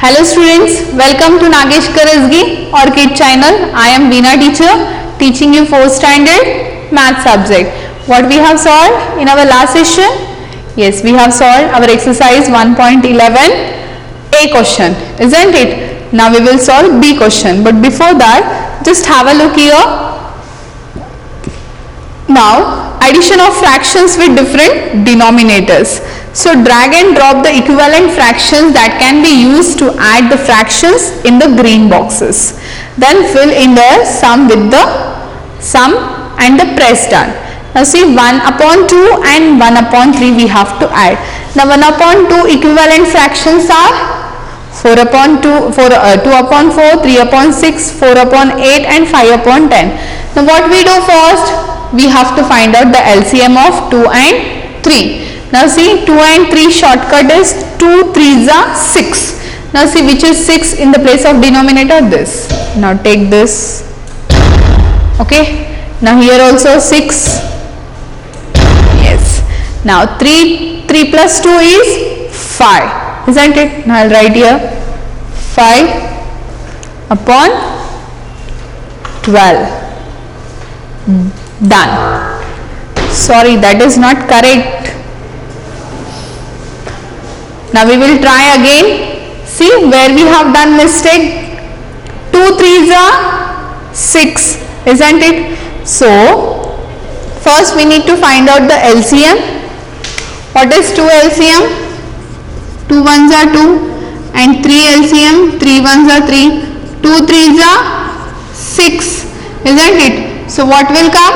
Hello students, welcome to Nagesh Karasgi Orchid channel. I am Veena teacher teaching you 4th standard math subject. What we have solved in our last session? Yes, we have solved our exercise 1.11 A question, isn't it? Now we will solve B question, but before that just have a look here. Now addition of fractions with different denominators. So drag and drop the equivalent fractions that can be used to add the fractions in the green boxes. Then fill in the sum with the sum and the press done. Now see 1 upon 2 and 1 upon 3 we have to add. Now 1 upon 2 equivalent fractions are 4 upon 2, 2 upon 4, 3 upon 6, 4 upon 8 and 5 upon 10. Now what we do first? We have to find out the LCM of 2 and 3. Now see 2 and 3 shortcut is 2 3s are 6. Now see which is 6 in the place of denominator, this. Now take this. Okay. Now here also 6. Yes. Now 3 plus 2 is 5. Isn't it? Now I'll write here 5 upon 12. Done. Sorry, that is not correct. Now we will try again. See where we have done mistake. 2 3s are 6, isn't it? So first we need to find out the LCM. What is 2 LCM? 2 1s are 2 and 3 LCM. 3 1s are 3. 2 3s are 6, isn't it? So what will come?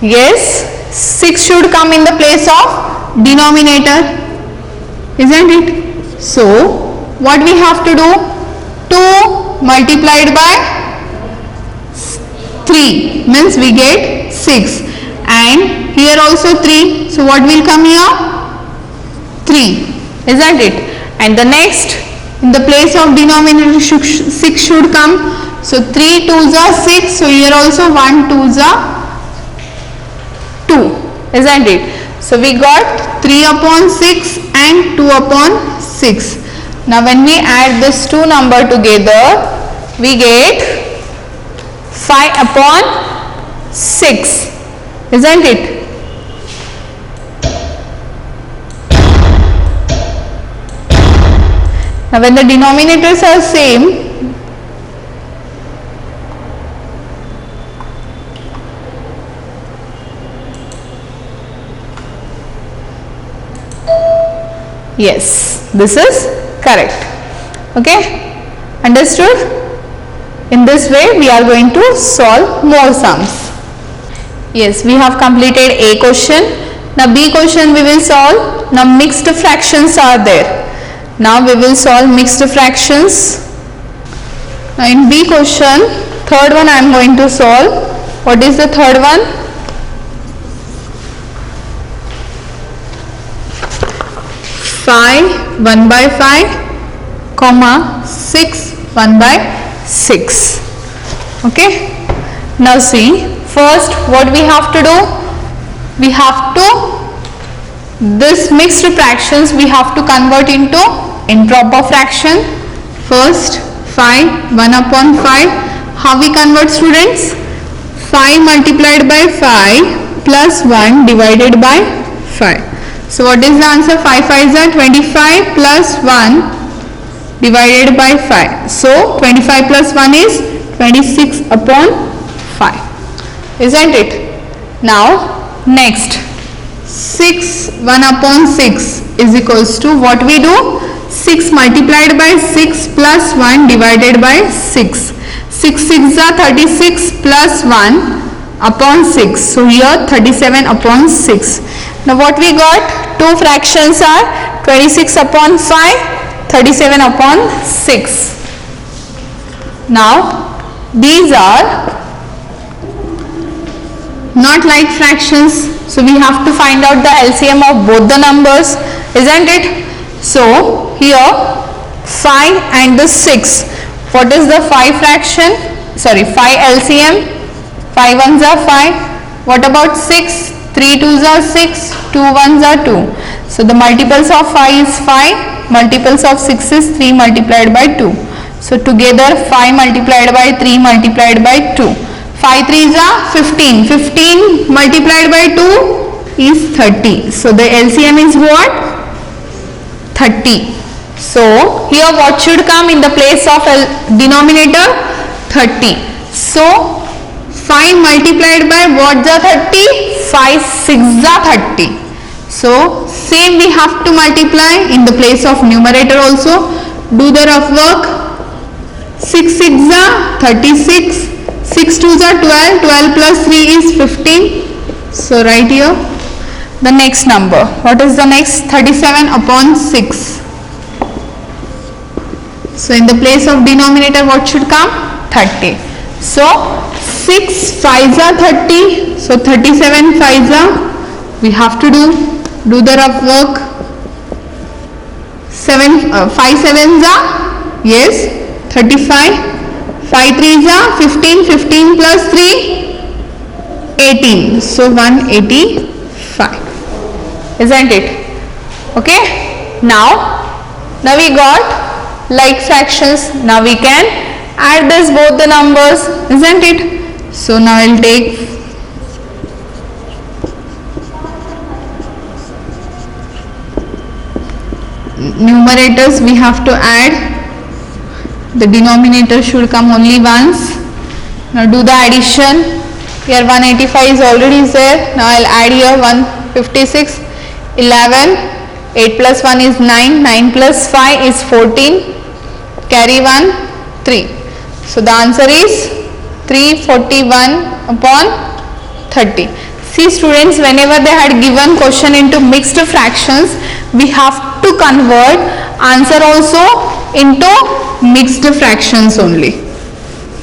Yes, 6 should come in the place of denominator. Isn't it? So what we have to do? 2 multiplied by 3 means we get 6, and here also 3. So what will come here? 3, isn't it? And the next in the place of denominator 6 should come. So 3 2s are 6. So here also 1 2s are 2, isn't it? So we got 3 upon 6 and 2 upon 6. Now when we add this two number together, we get 5 upon 6, isn't it? Now when the denominators are same, yes, this is correct. Okay, understood? In this way we are going to solve more sums. Yes, we have completed A question. Now B question we will solve. Now mixed fractions are there. Now we will solve mixed fractions. Now in B question, third one I am going to solve. What is the third one? 5 1 by 5, comma 6 1 by 6. Okay. Now see, first what we have to do? We have to, this mixed fractions we have to convert into improper fraction. First 5 1 upon 5. How we convert, students? 5 multiplied by 5 plus 1 divided by 5. So what is the answer? 5 5s are 25 plus 1 divided by 5. So 25 plus 1 is 26 upon 5. Isn't it? Now next, 6 1 upon 6 is equals to what we do? 6 multiplied by 6 plus 1 divided by 6. 6 6s are 36 plus 1 upon 6. So here 37 upon 6. Now what we got? Two fractions are 26 upon 5, 37 upon 6. Now these are not like fractions. So we have to find out the LCM of both the numbers, isn't it? So here 5 and the 6. What is the 5 fraction? Sorry, 5 LCM. 5 1s are 5. What about 6? 3 2s are 6, 2 1s are 2. So the multiples of 5 is 5, multiples of 6 is 3 multiplied by 2. So together 5 multiplied by 3 multiplied by 2. 5 3s are 15. 15 multiplied by 2 is 30. So the LCM is what? 30. So here what should come in the place of denominator? 30. So 5 multiplied by what the 30? 5 6 the 30. So same we have to multiply in the place of numerator also. Do the rough work. 6 6 the 36. 6 2s are 12. 12 plus 3 is 15. So right here the next number. What is the next? 37 upon 6. So in the place of denominator what should come? 30. So 6 5s are 30. So 37 5s are, we have to do the rough work. 5 7s are, yes, 35. 5 3s are 15. 15 plus 3, 18. So 185. Isn't it? Okay. Now we got like fractions. Now we can add this both the numbers, isn't it? So now I'll take numerators, we have to add. The denominator should come only once. Now do the addition. Here 185 is already there. Now I'll add here 156. 11. 8 plus 1 is 9. 9 plus 5 is 14. Carry 1, 3. So the answer is 341 upon 30. See students, whenever they had given question into mixed fractions, we have to convert answer also into mixed fractions only.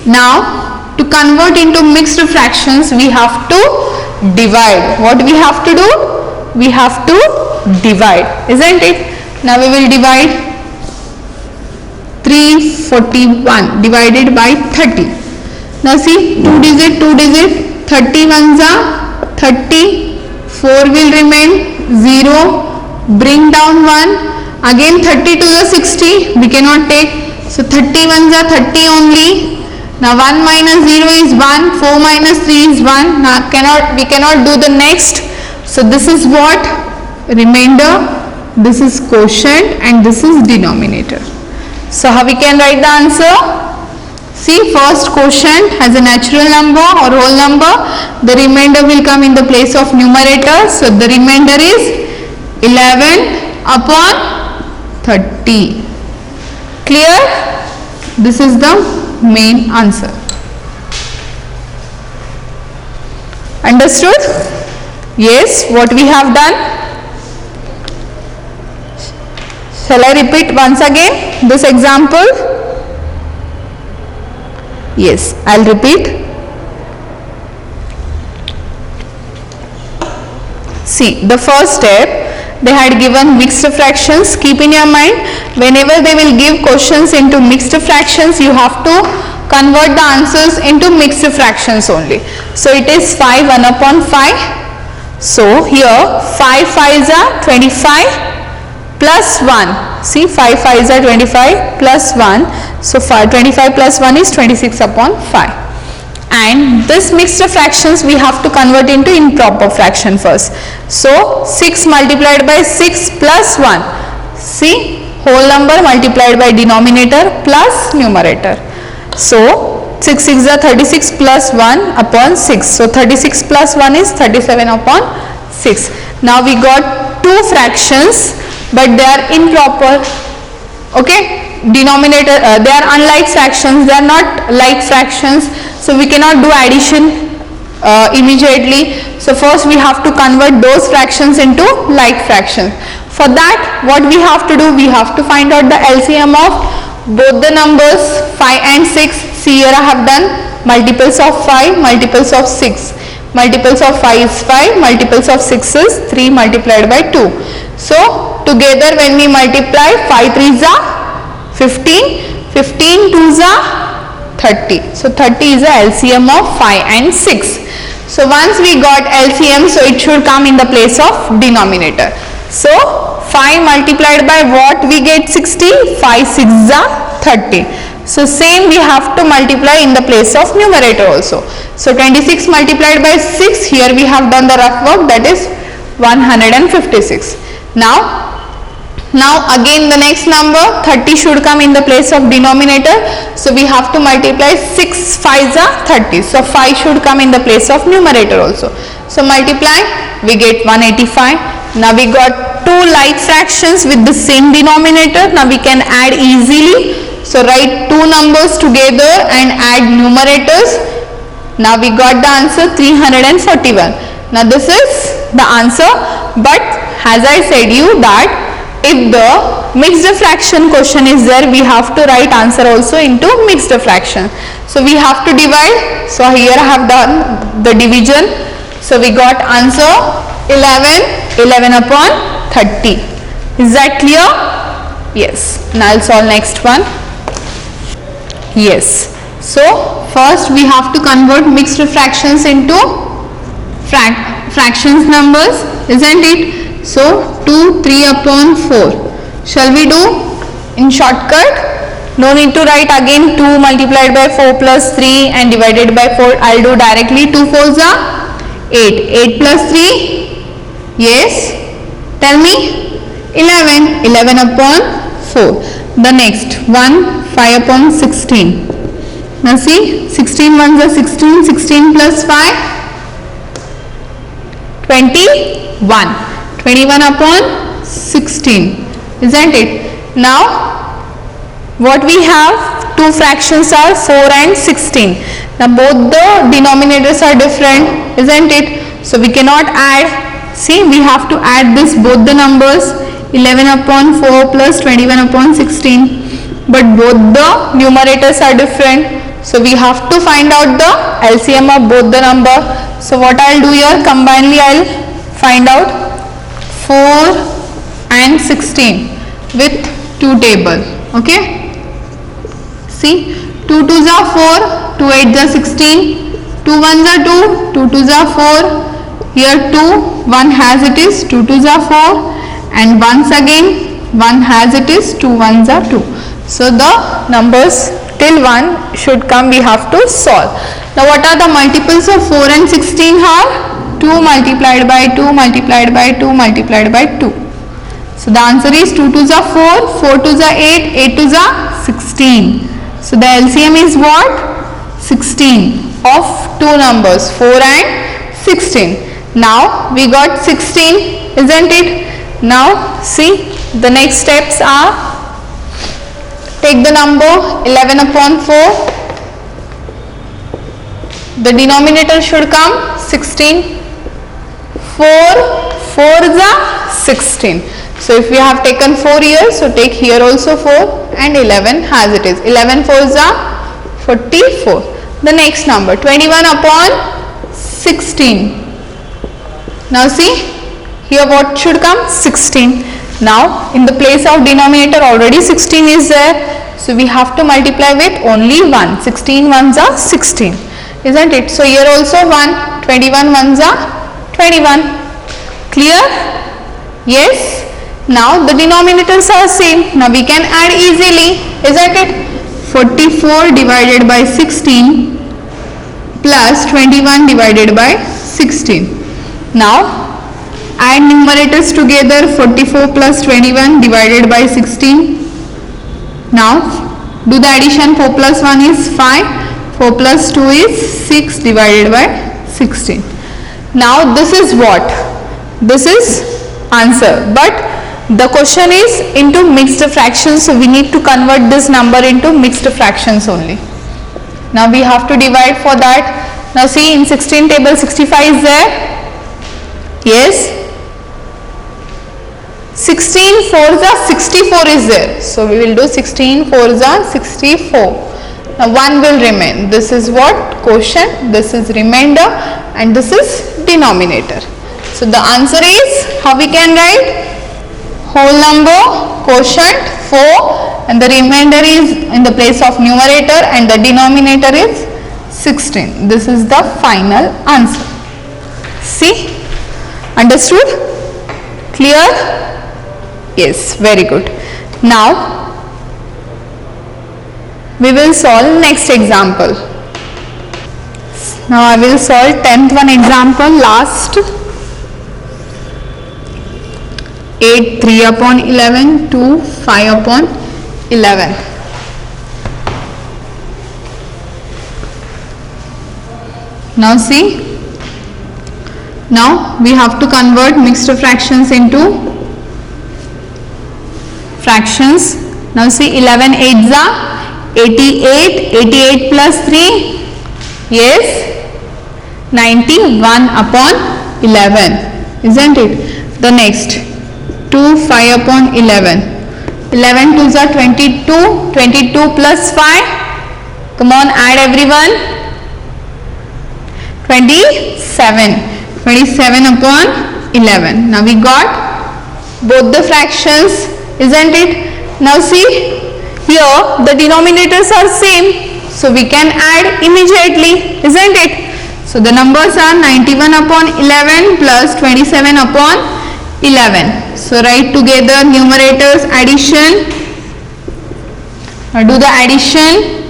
Now to convert into mixed fractions we have to divide. What we have to do? We have to divide, isn't it? Now we will divide. 341 divided by 30. Now see, 2 digit, 30 ones are 30, 4 will remain, 0, bring down 1, again 30 to the 60, we cannot take, so 30 ones are 30 only. Now 1 minus 0 is 1, 4 minus 3 is 1, now we cannot do the next. So this is what? Remainder, this is quotient and this is denominator. So how we can write the answer? See, first quotient has a natural number or whole number. The remainder will come in the place of numerator. So the remainder is 11 upon 30. Clear? This is the main answer. Understood? Yes, what we have done? Shall I repeat once again this example? Yes, I'll repeat. See, the first step, they had given mixed fractions. Keep in your mind, whenever they will give questions into mixed fractions, you have to convert the answers into mixed fractions only. So it is 5 1 upon 5. So here 5 5s are 25. Plus 1, see 5 5s are 25 plus 1, so 25 plus 1 is 26 upon 5. And this mixed fractions we have to convert into improper fraction first. So 6 multiplied by 6 plus 1, see whole number multiplied by denominator plus numerator. So 6 6 are 36 plus 1 upon 6, so 36 plus 1 is 37 upon 6. Now we got two fractions, but they are improper. Okay, denominator, they are unlike fractions, they are not like fractions, so we cannot do addition immediately. So first we have to convert those fractions into like fractions. For that what we have to do? We have to find out the LCM of both the numbers 5 and 6. See, here I have done multiples of 5, multiples of 6. Multiples of 5 is 5, multiples of 6 is 3 multiplied by 2. So together when we multiply, 5 3s are 15, 15 2s are 30. So 30 is the LCM of 5 and 6. So once we got LCM, so it should come in the place of denominator. So 5 multiplied by what we get 60? 5 6 are 30. So same we have to multiply in the place of numerator also. So 26 multiplied by 6, here we have done the rough work, that is 156. Now again the next number 30 should come in the place of denominator. So we have to multiply 6 5s are 30. So 5 should come in the place of numerator also. So multiply, we get 185. Now we got two like fractions with the same denominator. Now we can add easily. So write two numbers together and add numerators. Now we got the answer 341. Now this is the answer, but as I said you that if the mixed fraction question is there, we have to write answer also into mixed fraction. So we have to divide. So here I have done the division. So we got answer 11 upon 30. Is that clear? Yes. Now I'll solve next one. Yes. So first we have to convert mixed fractions into fractions numbers, isn't it? So 2 3 upon 4. Shall we do in shortcut? No need to write again 2 multiplied by 4 plus 3 and divided by 4. I'll do directly 2 4s are 8. 8 plus 3? Yes. Tell me. 11 upon 4. The next 1 5 upon 16. Now see, 16 ones are 16. 16 plus 5? 21. 21 upon 16, isn't it? Now what we have, two fractions are 4 and 16. Now both the denominators are different, isn't it? So we cannot add. See, we have to add this both the numbers, 11 upon 4 plus 21 upon 16, but both the numerators are different. So we have to find out the LCM of both the number. So what I'll do here, combinedly I'll find out 4 and 16 with 2 table. Okay. See, 2 2s are 4, 2 8s are 16, 2 1s are 2, 2 2s are 4. Here 2, 1 has it is 2 2s are 4, and once again 1 has it is 2 1s are 2. So the numbers till 1 should come, we have to solve. Now what are the multiples of 4 and 16 are? 2 multiplied by 2 multiplied by 2 multiplied by 2. So the answer is 2 2s are 4, 4 2s are 8, 8 2s are 16. So the LCM is what? 16 of two numbers, 4 and 16. Now we got 16, isn't it? Now see, the next steps are, take the number 11 upon 4. The denominator should come 16. 4 4s are 16. So if we have taken 4 here, so take here also 4, and 11 has it is. 11 4s are 44. The next number 21 upon 16. Now see, here what should come? 16. Now in the place of denominator already 16 is there. So we have to multiply with only 1. 16 ones are 16. Isn't it? So here also 1. 21 ones are 21. Clear? Yes. Now the denominators are same. Now we can add easily, isn't it? 44 divided by 16 plus 21 divided by 16. Now add numerators together. 44 plus 21 divided by 16. Now do the addition. 4 plus 1 is 5. 4 plus 2 is 6 divided by 16. Now this is what? This is answer, but the question is into mixed fractions, so we need to convert this number into mixed fractions only. Now we have to divide for that. Now see, in 16 table 65 is there. Yes. 16 4s are 64 is there. So we will do 16 4s are 64. Now 1 will remain. This is what? Quotient. This is remainder, and this is denominator. So the answer is, how we can write? Whole number, quotient 4, and the remainder is in the place of numerator, and the denominator is 16. This is the final answer. See? Understood? Clear? Yes, very good. Now we will solve next example. Now I will solve 10th one example, last. 8 3 upon 11, 2 5 upon 11. Now see, now we have to convert mixed fractions into fractions. Now see, 11 8s are 88, 88 plus 3, yes, 91 upon 11, isn't it? The next, 2 5 upon 11, 11 2s are 22, 22 plus 5, come on, add everyone, 27, 27 upon 11. Now we got both the fractions, isn't it? Now see, here the denominators are same, so we can add immediately, isn't it? So the numbers are 91 upon 11 plus 27 upon 11. So write together numerators addition. Now do the addition.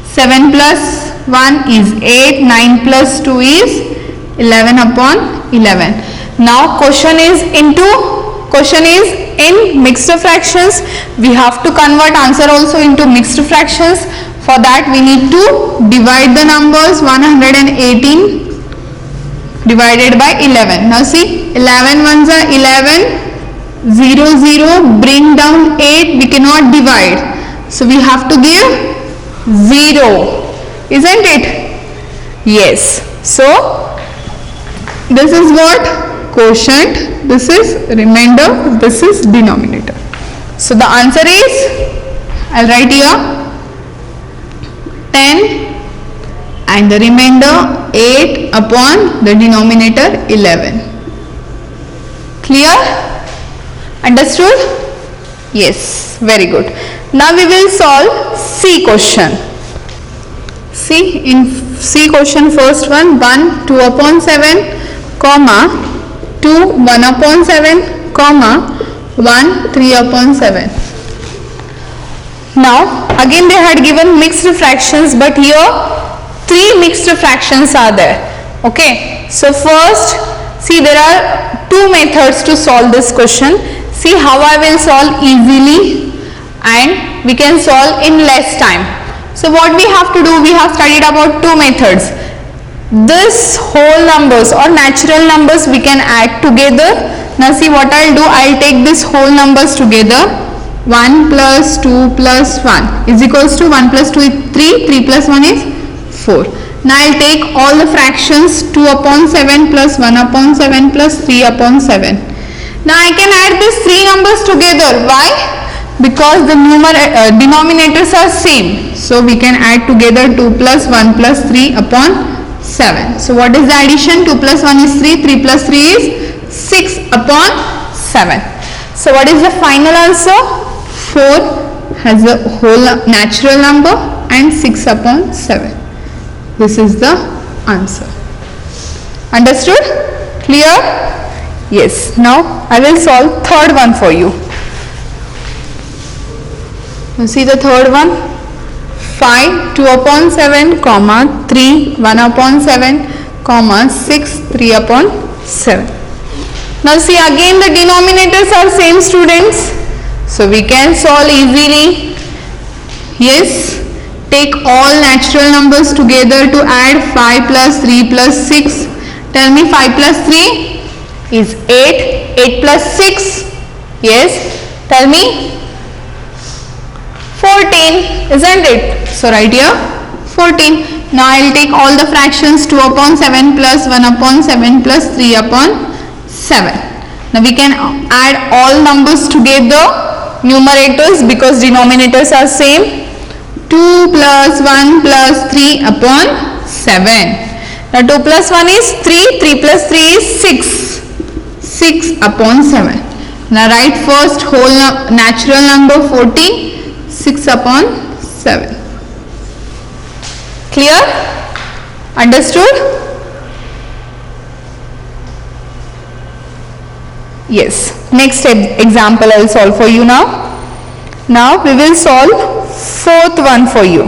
7 plus 1 is 8, 9 plus 2 is 11 upon 11. Now question is in mixed fractions. We have to convert answer also into mixed fractions. For that we need to divide the numbers. 118 divided by 11. Now see, 11 ones are 11, 0 0, bring down 8, we cannot divide, so we have to give 0, isn't it? Yes. So this is what? Quotient, this is remainder, this is denominator. So the answer is, I'll write here 10 and the remainder 8 upon the denominator 11. Clear? Understood? Yes, very good. Now we will solve C question. See, in C question, first one, 1 2 upon 7, comma 2 1 upon 7, comma 1 3 upon 7. Now again they had given mixed fractions, but here 3 mixed fractions are there. Okay, so first see, there are 2 methods to solve this question. See how I will solve easily and we can solve in less time. So what we have to do, we have studied about 2 methods. This whole numbers or natural numbers we can add together. Now see what I'll do, I'll take this whole numbers together. 1 plus 2 plus 1 is equals to 1 plus 2 is 3, 3 plus 1 is 4. Now I'll take all the fractions, 2 upon 7 plus 1 upon 7 plus 3 upon 7. Now I can add these 3 numbers together. Why? Because the denominators are same. So we can add together 2 plus 1 plus 3 upon 7. So what is the addition? 2 plus 1 is 3, 3 plus 3 is 6 upon 7. So what is the final answer? 4 has a whole natural number and 6 upon 7. This is the answer. Understood? Clear? Yes. Now I will solve third one for you. You see the third one? 5 2 upon 7, comma 3 1 upon 7, comma 6 3 upon 7. Now see, again the denominators are same, students. So we can solve easily. Yes. Take all natural numbers together to add 5 plus 3 plus 6. Tell me, 5 plus 3 is 8. 8 plus 6. Yes. Tell me. 14. Isn't it? So write here 14. Now I will take all the fractions, 2 upon 7 plus 1 upon 7 plus 3 upon 7. Now we can add all numbers together, numerators, because denominators are same. 2 plus 1 plus 3 upon 7. Now 2 plus 1 is 3, 3 plus 3 is 6, 6 upon 7. Now write first whole natural number 14, 6 upon 7. Clear? Understood? Yes, next example I will solve for you now. Now we will solve fourth one for you.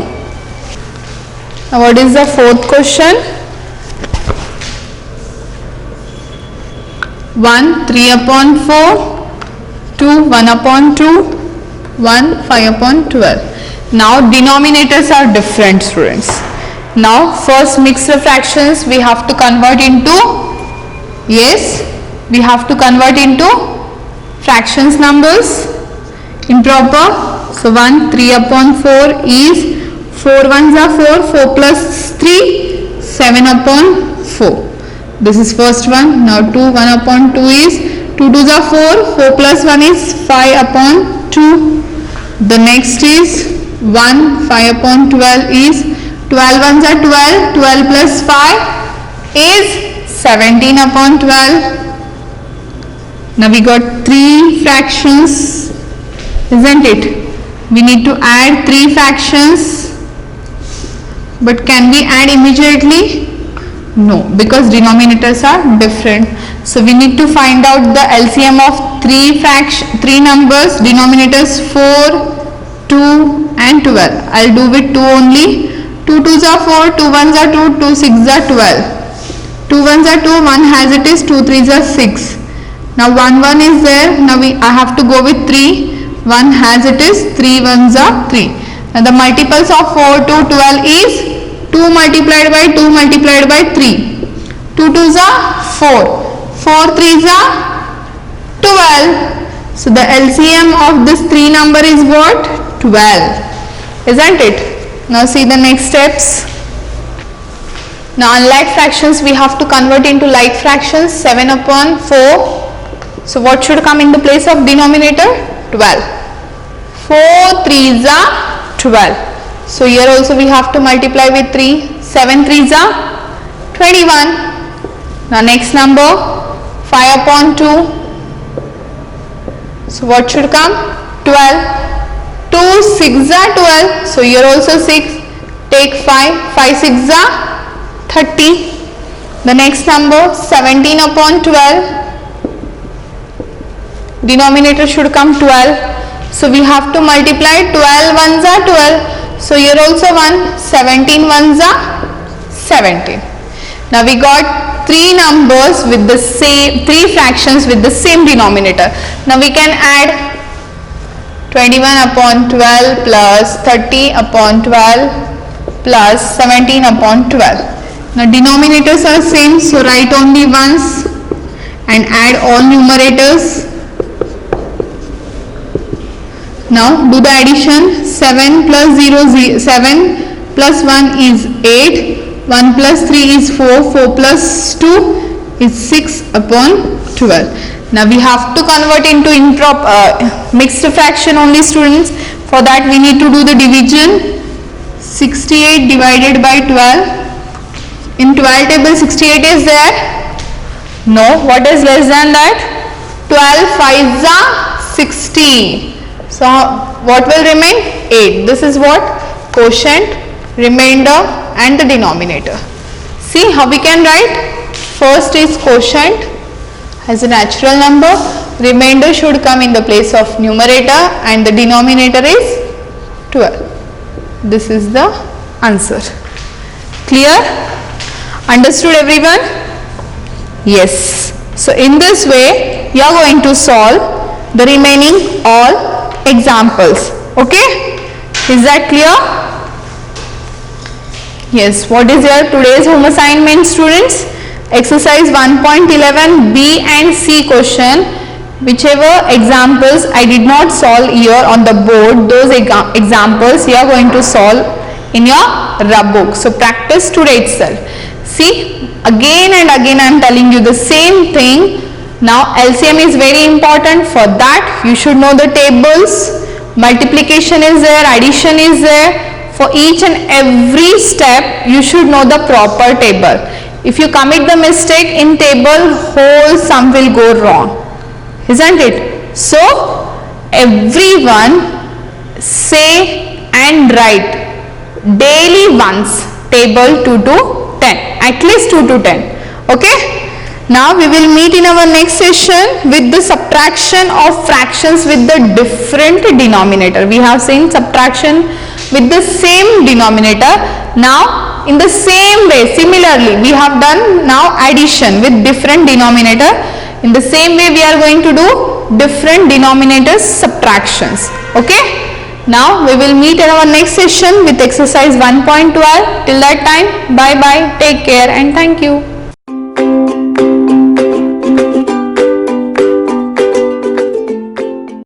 Now what is the fourth question? 1 3 upon 4, 2 1 upon 2, 1 5 upon 12. Now denominators are different, students. Now first mixed fractions we have to convert into, yes, we have to convert into fractions numbers, improper. So 1 3 upon 4 is 4 ones are 4, 4 plus 3, 7 upon 4. This is first one. Now 2 1 upon 2 is 2 2s are 4, 4 plus 1 is 5 upon 2. The next is 1 5 upon 12 is 12 ones are 12, 12 plus 5 is 17 upon 12. Now we got 3 fractions, isn't it? We need to add 3 fractions, but can we add immediately? No, because denominators are different. So we need to find out the LCM of 3 numbers, denominators 4, 2 and 12. I'll do with 2 only. 2 2s are 4, 2 1s are 2, 2 6s are 12. 2 1s are 2, 1 has it is 2 3s are 6. Now 1 1 is there. Now I have to go with 3. 1 has it is 3 1s are 3. Now the multiples of 4 to 12 is 2 multiplied by 2 multiplied by 3. 2 2s are 4. 4 3s are 12. So the LCM of this 3 number is what? 12. Isn't it? Now see the next steps. Now unlike fractions we have to convert into like fractions. 7 upon 4. So what should come in the place of denominator? 12. 4 3s are 12. So here also we have to multiply with 3. 7 3s are 21. Now next number 5 upon 2. So what should come? 12. 2 6s are 12. So here also 6. Take 5. 5 6s are 30. The next number 17 upon 12. Denominator should come 12. So we have to multiply 12 ones are 12. So here also 1. 17 ones are 17. Now we got 3 numbers with the same, 3 fractions with the same denominator. Now we can add 21 upon 12 plus 30 upon 12 plus 17 upon 12. Now denominators are same, so write only ones and add all numerators. Now do the addition. 7 plus 0, 7 plus 1 is 8. 1 plus 3 is 4. 4 plus 2 is 6 upon 12. Now we have to convert into mixed fraction only, students. For that we need to do the division. 68 divided by 12. In 12 table 68 is there? No. What is less than that? 12 5s are 60. So what will remain? 8. This is what? Quotient, remainder and the denominator. See how we can write? First is quotient as a natural number. Remainder should come in the place of numerator and the denominator is 12. This is the answer. Clear? Understood everyone? Yes. So in this way you are going to solve the remaining all examples. Okay? Is that clear? Yes. What is your today's home assignment, students? Exercise 1.11 B and C question. Whichever examples I did not solve here on the board, those examples you are going to solve in your rub book. So practice today itself. See, again and again I am telling you the same thing. Now LCM is very important. For that you should know the tables. Multiplication is there, addition is there. For each and every step you should know the proper table. If you commit the mistake in table, whole sum will go wrong. Isn't it? So everyone say and write daily once table 2 to 10. At least 2 to 10. Okay? Now we will meet in our next session with the subtraction of fractions with the different denominator. We have seen subtraction with the same denominator. Now in the same way, similarly we have done now addition with different denominator. In the same way we are going to do different denominators subtractions. Okay. Now we will meet in our next session with exercise 1.12. Till that time, bye bye, take care and thank you.